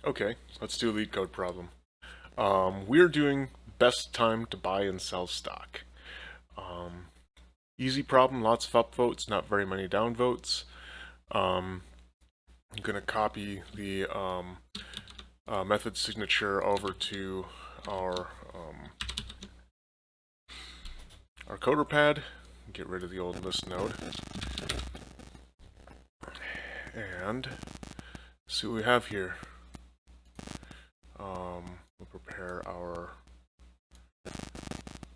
Okay, let's do a LeetCode problem. We're doing best time to buy and sell stock. Um, Easy problem, lots of upvotes, not very many downvotes. I'm going to copy the method signature over to our coder pad. Get rid of the old list node. And see what we have here. We'll prepare our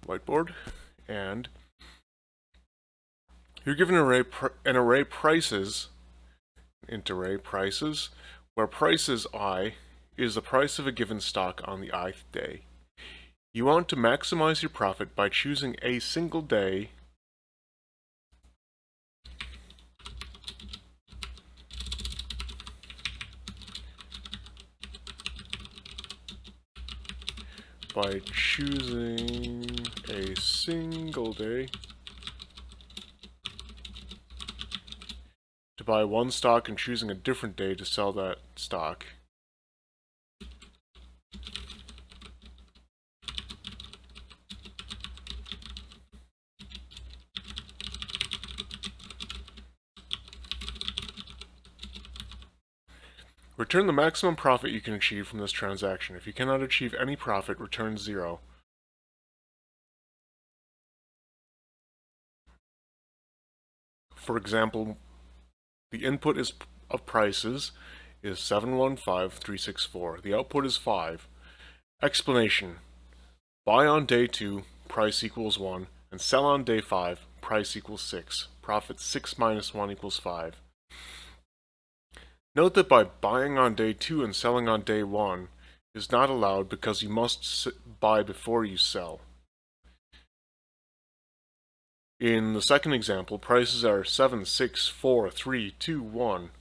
whiteboard, and you're given an array prices, int array prices, where prices I is the price of a given stock on the ith day. You want to maximize your profit by choosing a single day to buy one stock and choosing a different day to sell that stock. Return the maximum profit you can achieve from this transaction. If you cannot achieve any profit, return 0. For example, the input of prices is 715364. The output is 5. Explanation: buy on day 2, price equals 1, and sell on day 5, price equals 6. Profit 6 minus 1 equals 5. Note that by buying on day 2 and selling on day 1 is not allowed because you must buy before you sell. In the second example, prices are 7, 6, 4, 3, 2, 1,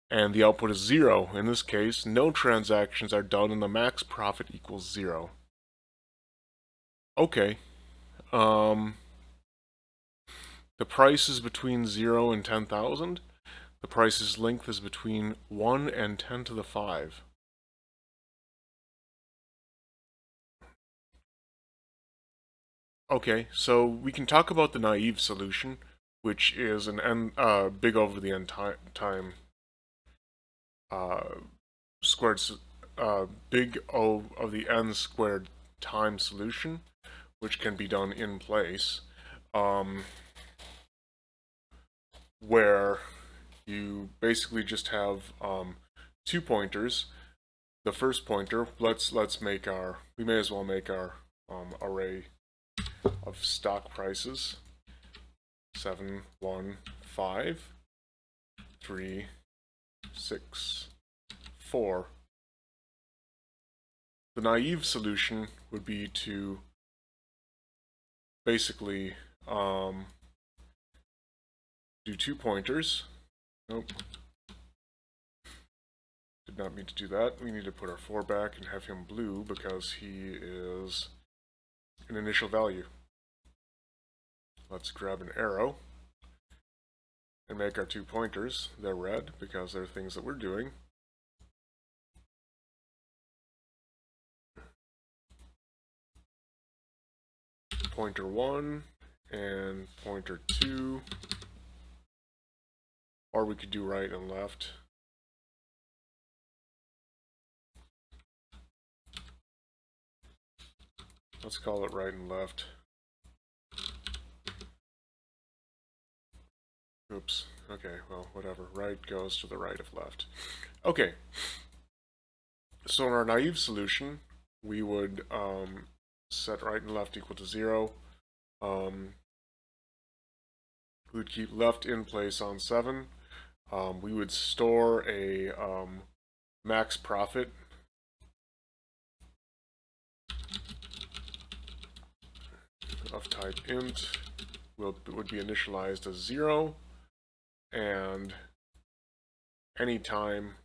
and the output is 0. In this case, no transactions are done and the max profit equals 0. Okay. The price is between 0 and 10,000. The price's length is between 1 and 10 to the 5. Okay, so we can talk about the naive solution, which is an big over the n time squared big O of the n squared time solution, which can be done in place, where you basically just have 2 pointers. The first pointer, let's make our, we may as well make our array of stock prices. 7, 1, 5, 3, 6, 4. The naive solution would be to basically do 2 pointers. Nope. Did not mean to do that. We need to put our 4 back and have him blue because he is an initial value. Let's grab an arrow and make our 2 pointers. They're red because they're things that we're doing. Pointer 1 and pointer 2. Or we could do right and left. Let's call it right and left. Oops. Okay, well, whatever. Right goes to the right of left. Okay. So in our naive solution, we would set right and left equal to 0. We would keep left in place on 7. We would store a max profit of type int would be initialized as 0, and anytime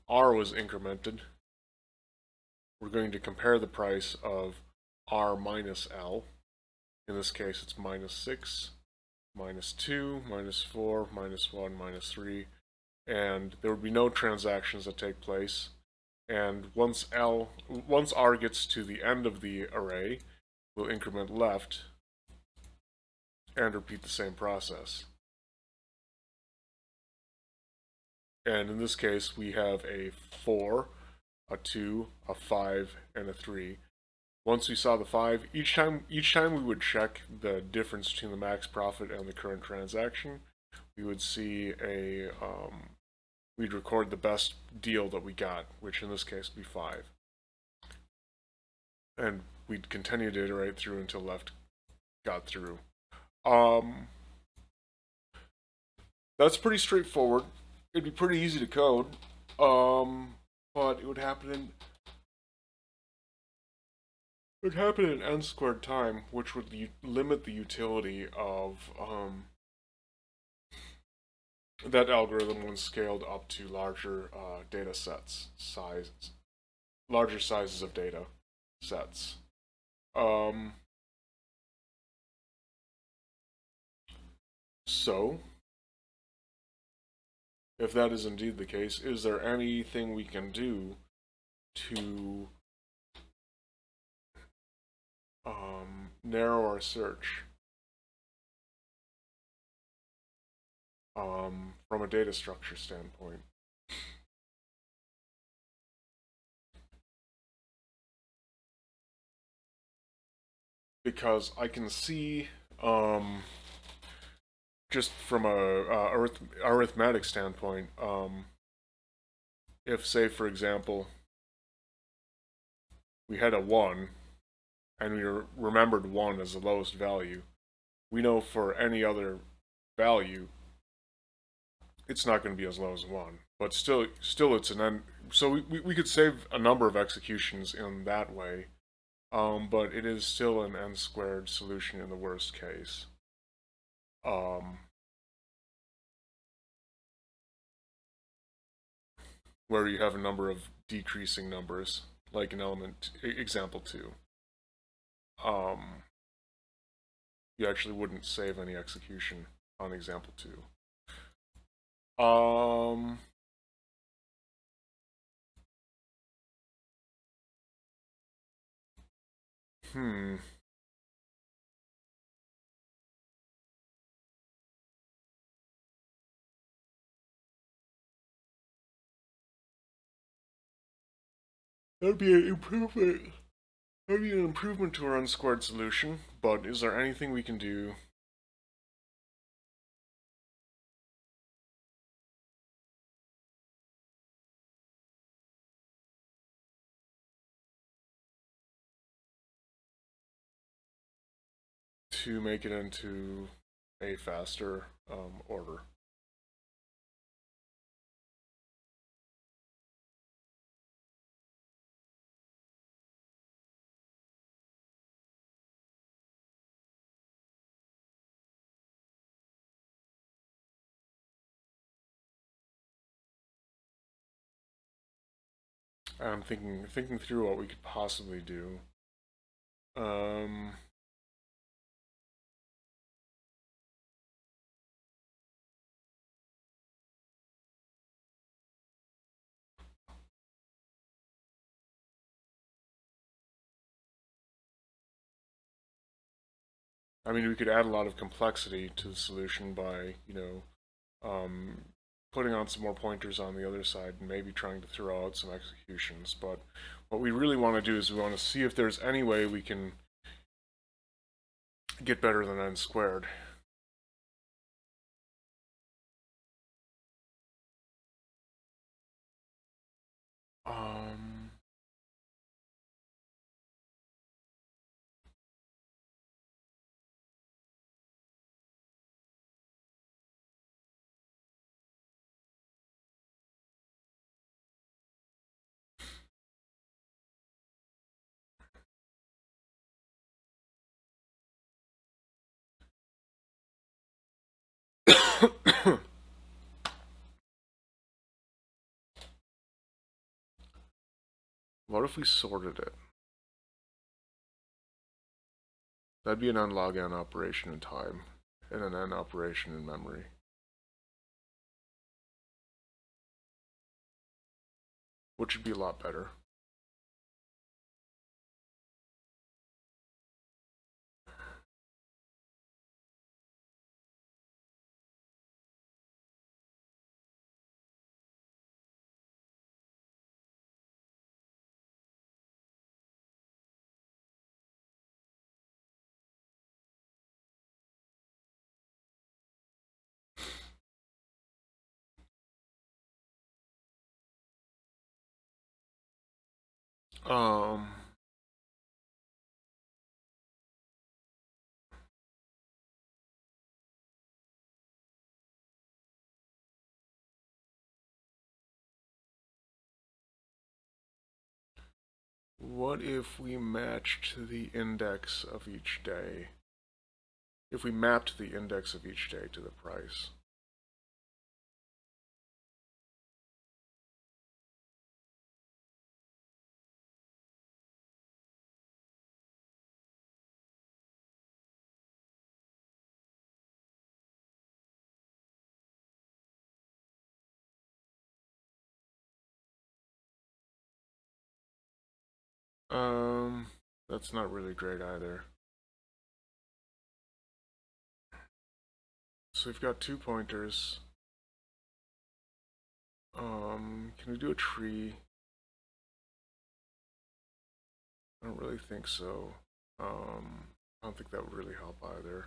r was incremented, we're going to compare the price of r minus l. In this case, it's minus 6, minus 2, minus 4, minus 1, minus 3, and there would be no transactions that take place. And once R gets to the end of the array, we'll increment left and repeat the same process. And in this case, we have a 4, a 2, a 5, and a 3. Once we saw the 5, each time we would check the difference between the max profit and the current transaction, we would see we'd record the best deal that we got, which in this case would be 5. And we'd continue to iterate through until left got through. That's pretty straightforward. It'd be pretty easy to code, but it would happen in n squared time, which would limit the utility of that algorithm when scaled up to larger data sets, larger sizes of data sets. So, if that is indeed the case, is there anything we can do to narrow our search from a data structure standpoint? Because I can see, just from a arithmetic standpoint, if, say, for example, we had a 1, and we remembered 1 as the lowest value, we know for any other value, it's not going to be as low as 1. But still it's an n. So we could save a number of executions in that way, but it is still an n squared solution in the worst case. Where you have a number of decreasing numbers, like in example 2. You actually wouldn't save any execution on example 2. That'd be an improvement. That'd be an improvement to our unsquared solution, but is there anything we can do to make it into a faster order? I'm thinking through what we could possibly do. I mean, we could add a lot of complexity to the solution by, putting on some more pointers on the other side and maybe trying to throw out some executions. But what we really want to do is we want to see if there's any way we can get better than n squared. What if we sorted it? That'd be an n log n operation in time and an n operation in memory. which would be a lot better. Um, what if we matched the index of each day? If we mapped the index of each day to the price? That's not really great either. So we've got 2 pointers. Can we do a tree? I don't really think so. I don't think that would really help either.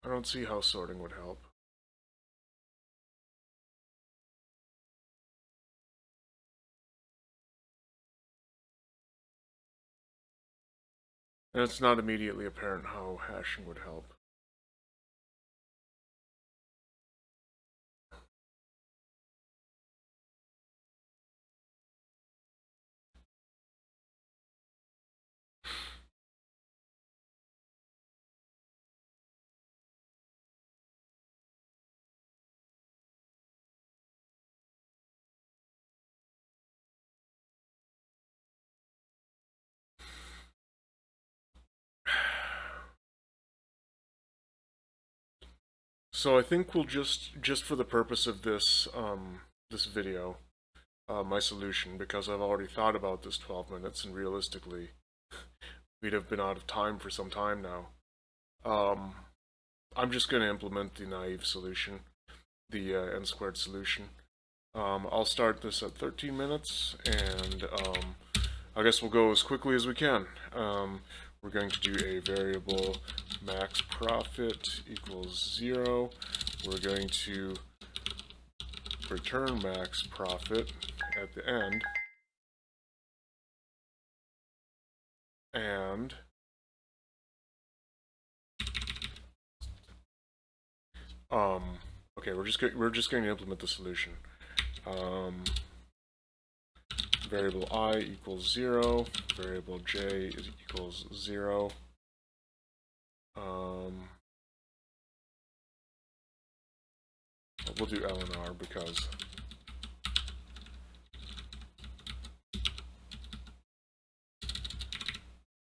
I don't see how sorting would help. And it's not immediately apparent how hashing would help. So I think we'll just for the purpose of this this video, my solution, because I've already thought about this 12 minutes, and realistically, we'd have been out of time for some time now. I'm just going to implement the naive solution, the n squared solution. I'll start this at 13 minutes, and I guess we'll go as quickly as we can. We're going to do a variable max profit equals 0. We're going to return max profit at the end, and okay, we're just going to implement the solution. Variable I equals 0, variable j equals 0. We'll do L and R because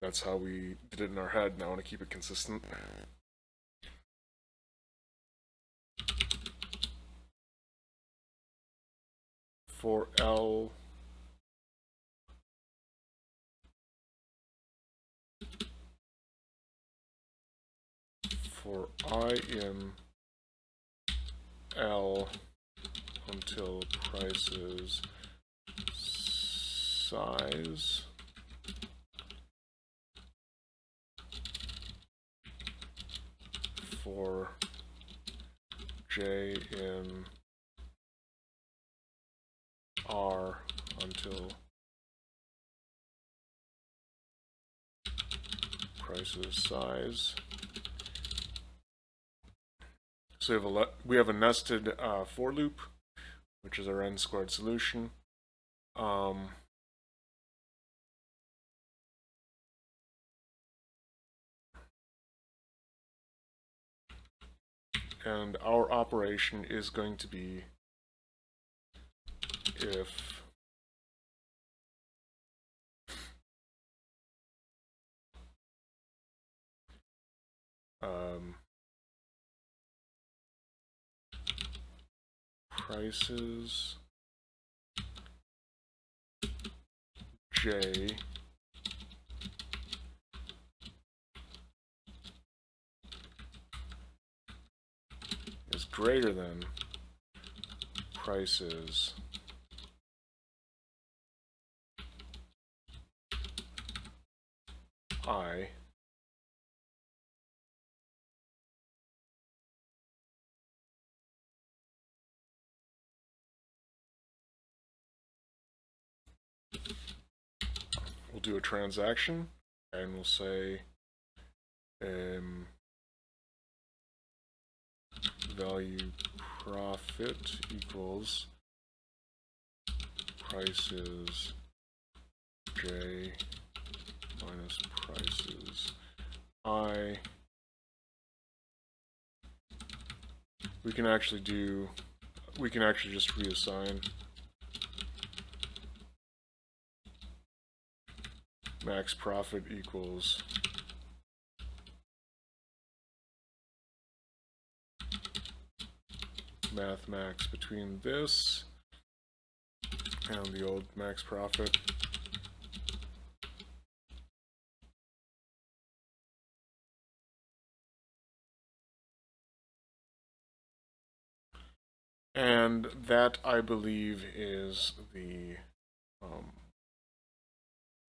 that's how we did it in our head. Now I want to keep it consistent. For L, for I in L until prices size for J in R until prices size. So we have a nested for loop, which is our n squared solution. And our operation is going to be if prices J is greater than prices I, we'll do a transaction and we'll say value profit equals prices J minus prices I. We can actually just reassign max profit equals math max between this and the old max profit. And that, I believe, is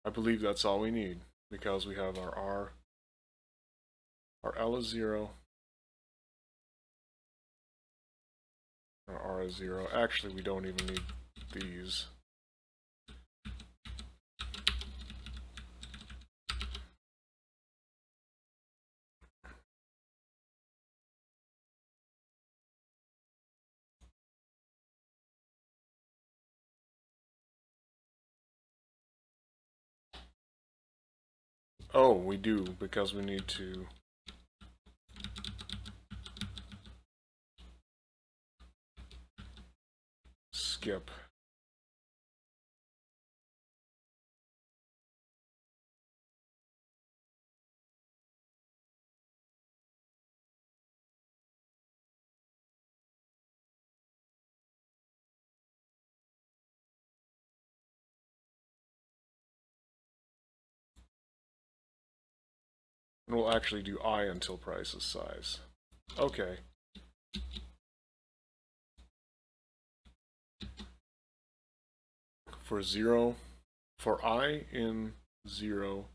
I believe that's all we need, because we have our L is 0, our R is 0. Actually, we don't even need these. Oh, we do, because we need to skip. And we'll actually do I until price is size. Okay. For I in 0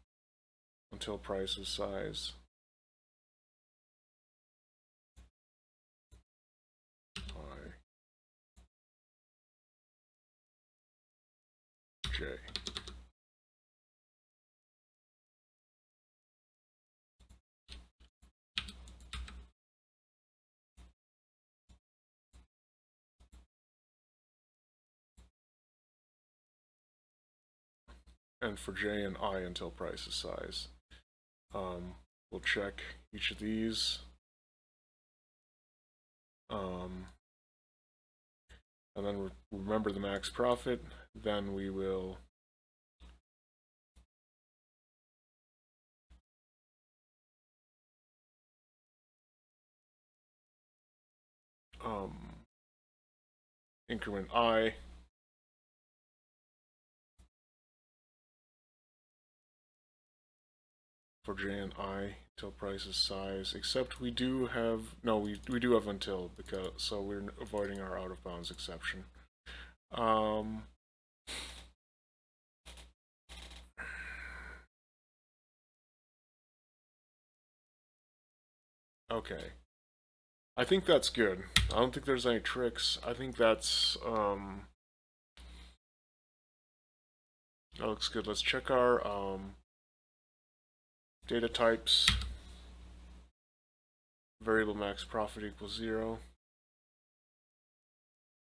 until price is size. I J. And for J and I until price is size. We'll check each of these. And then remember the max profit. Then we will increment I for J and I until price is size, except we do have, no, we do have until, because, so we're avoiding our out of bounds exception. Okay. I think that's good. I don't think there's any tricks. I think that's, that looks good. Let's check our, data types. Variable max profit equals 0.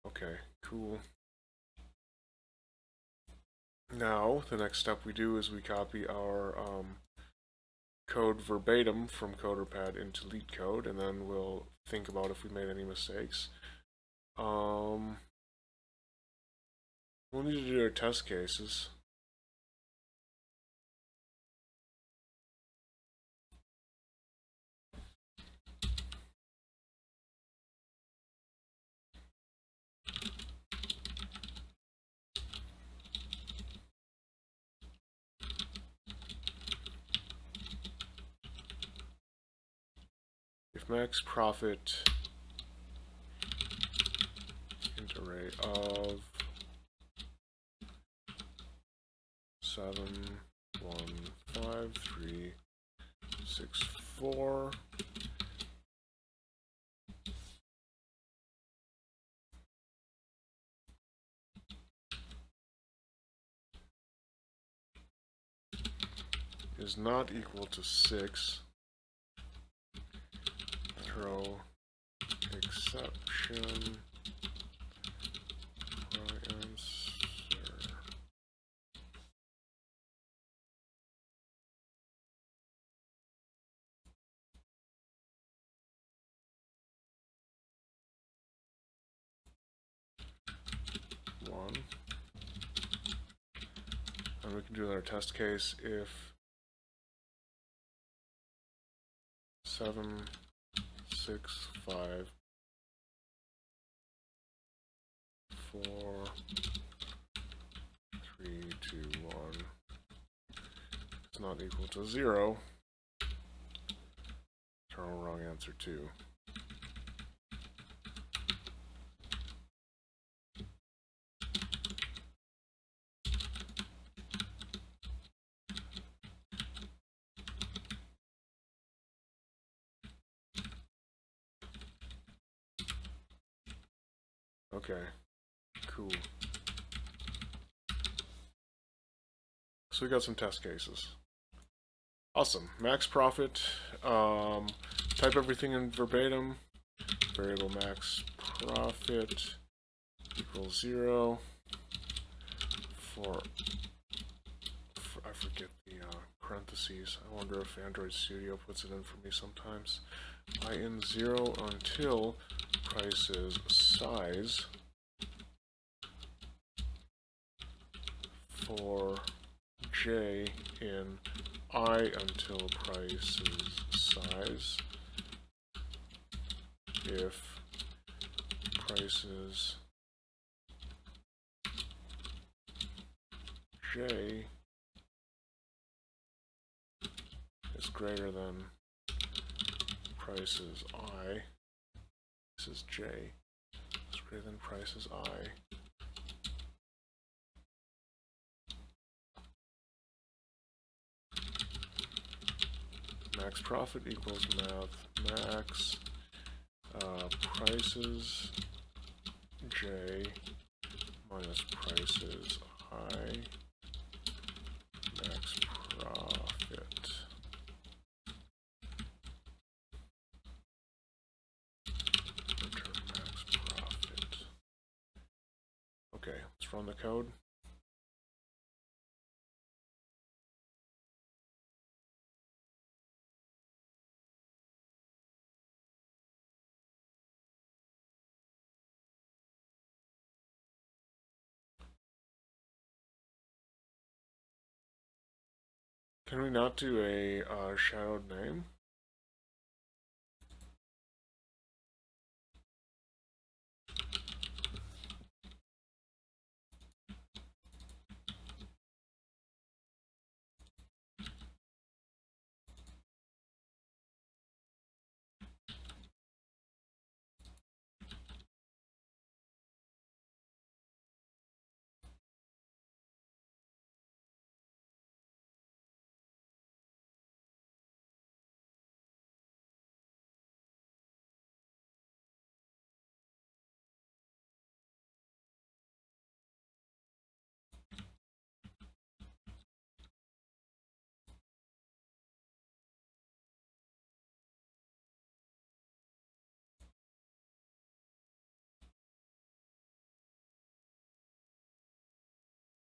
Okay, cool. Now, the next step we do is we copy our code verbatim from CoderPad into LeetCode, and then we'll think about if we made any mistakes. We'll need to do our test cases. max profit int array of 7153664 is not equal to 6. Throw exception. Answer. One. And we can do another test case if 7, 6, 5, 4, 3, 2, 1 is not equal to 0. Throw wrong answer 2. Okay, cool. So we got some test cases. Awesome. Max profit. Type everything in verbatim. Variable max profit equals 0 for I forget the parentheses. I wonder if Android Studio puts it in for me sometimes. In 0 until price is size for j in I until price is size if prices j is greater than prices I. This is j is greater than prices I. Max profit equals max prices j minus prices I max profit. Return max profit. Okay, let's run the code. Can we not do a shadowed name?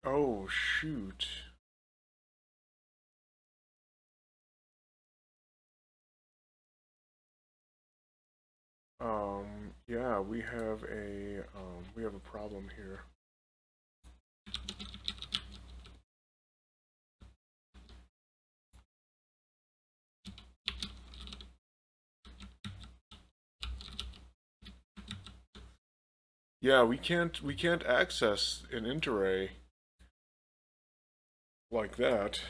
Oh, shoot. Yeah, we have a problem here. Yeah, we can't access an int array like that.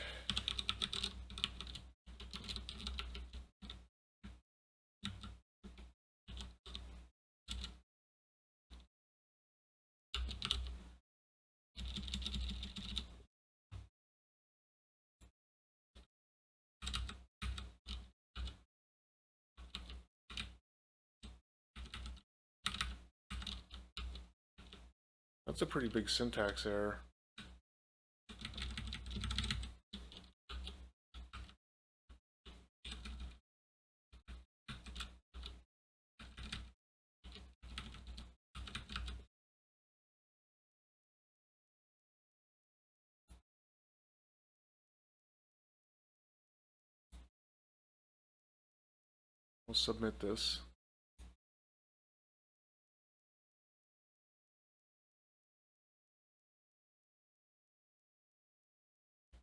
That's a pretty big syntax error. We'll submit this.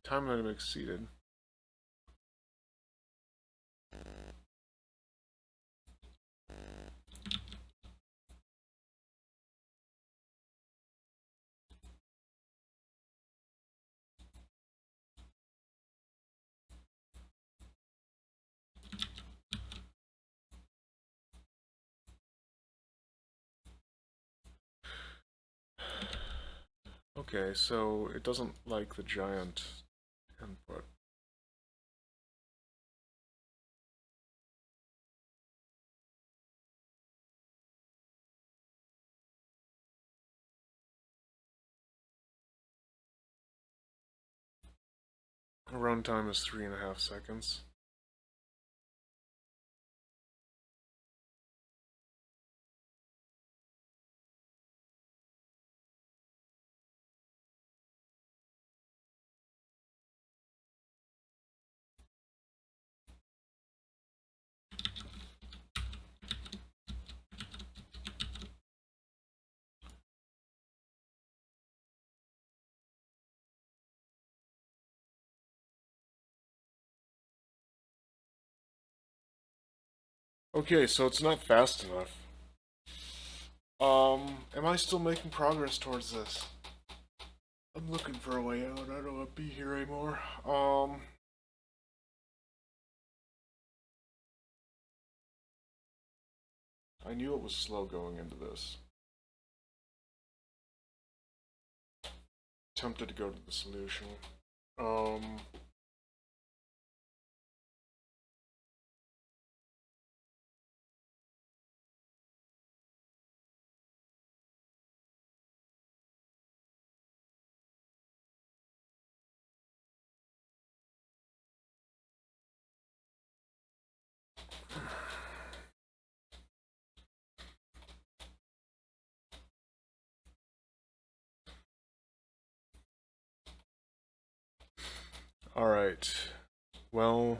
Time limit exceeded. Okay, so it doesn't like the giant input. Runtime is 3.5 seconds. Okay, so it's not fast enough. Am I still making progress towards this? I'm looking for a way out. I don't want to be here anymore. I knew it was slow going into this. Tempted to go to the solution. Alright. Well,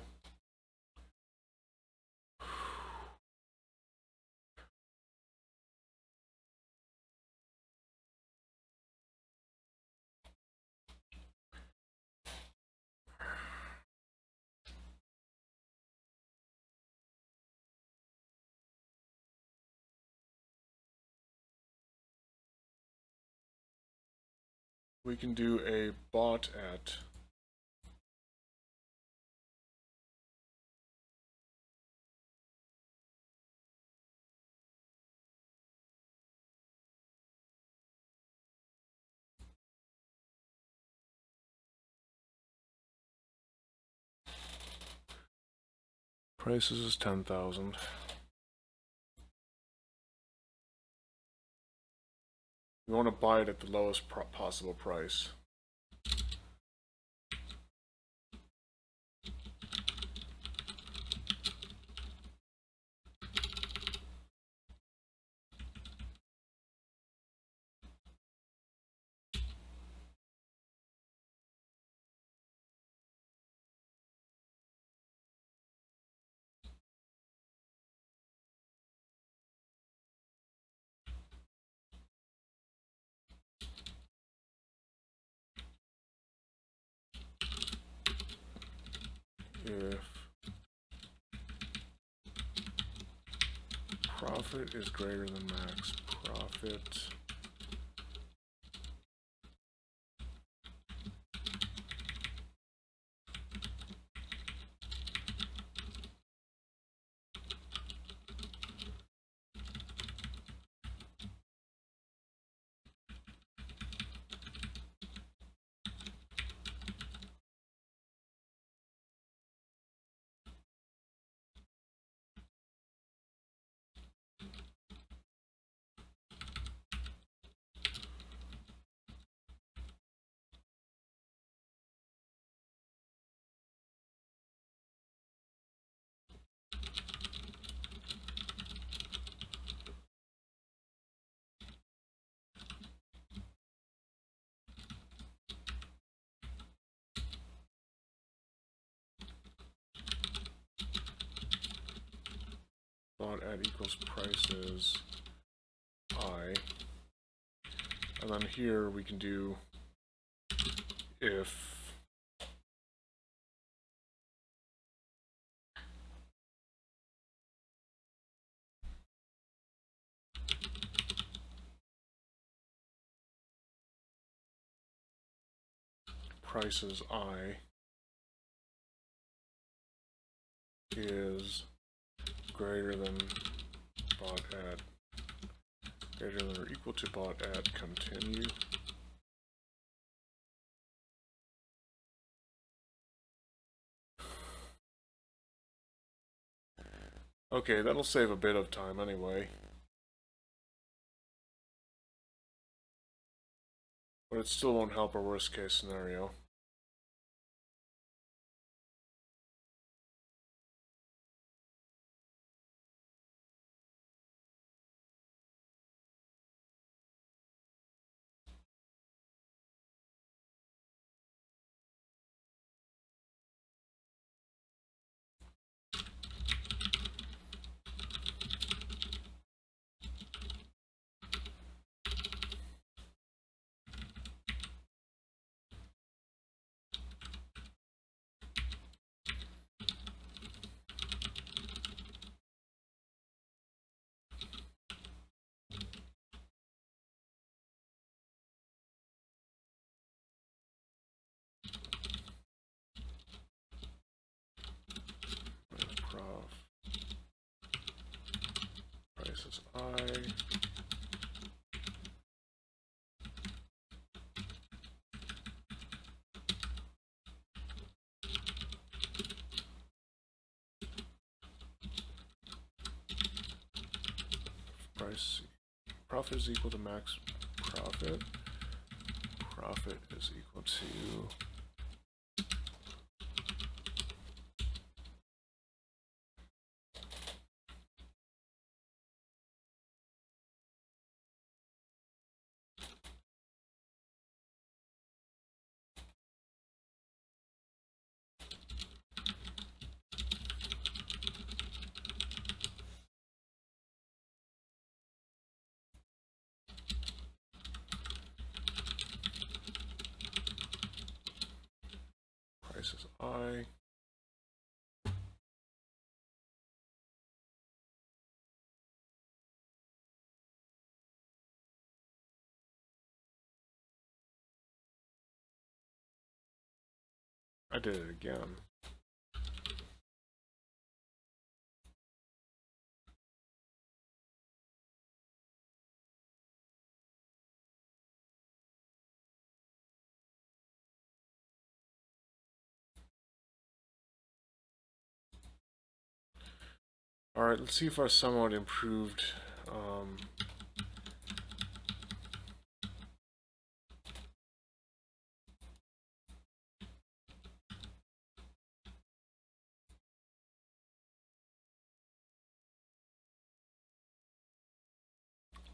we can do a bot at prices is 10,000. We want to buy it at the lowest possible price. If profit is greater than max profit, bought at equals prices I. And then here we can do if prices I is greater than bought at, greater than or equal to bought at, continue. Okay, that'll save a bit of time anyway. But it still won't help our worst case scenario. Prof prices I price profit is equal to max profit. Profit is equal to prices I did it again. Alright, let's see if our somewhat improved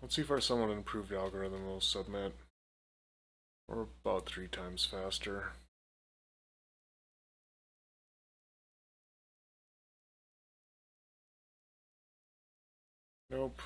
let's see if our somewhat improved algorithm will submit. We're about 3 times faster. Nope.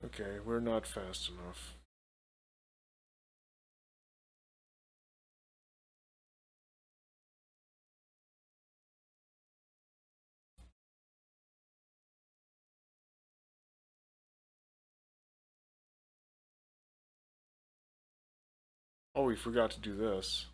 Okay, we're not fast enough. Oh, we forgot to do this.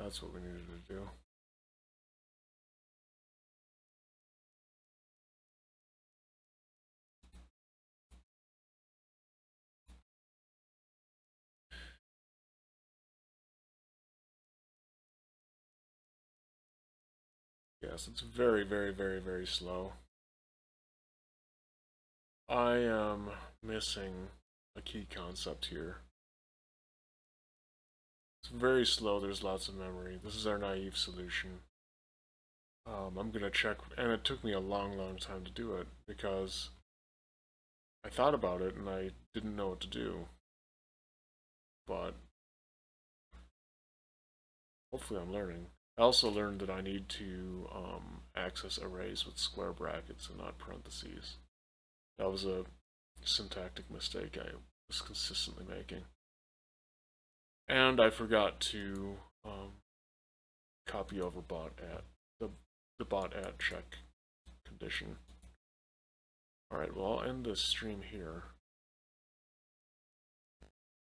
That's what we needed to do. Yes, it's very, very, very, very slow. I am missing a key concept here. It's very slow, there's lots of memory. This is our naive solution. I'm gonna check, and it took me a long, long time to do it because I thought about it and I didn't know what to do. But hopefully I'm learning. I also learned that I need to access arrays with square brackets and not parentheses. That was a syntactic mistake I was consistently making. And I forgot to copy over bot at the bot at check condition. Alright, well I'll end this stream here.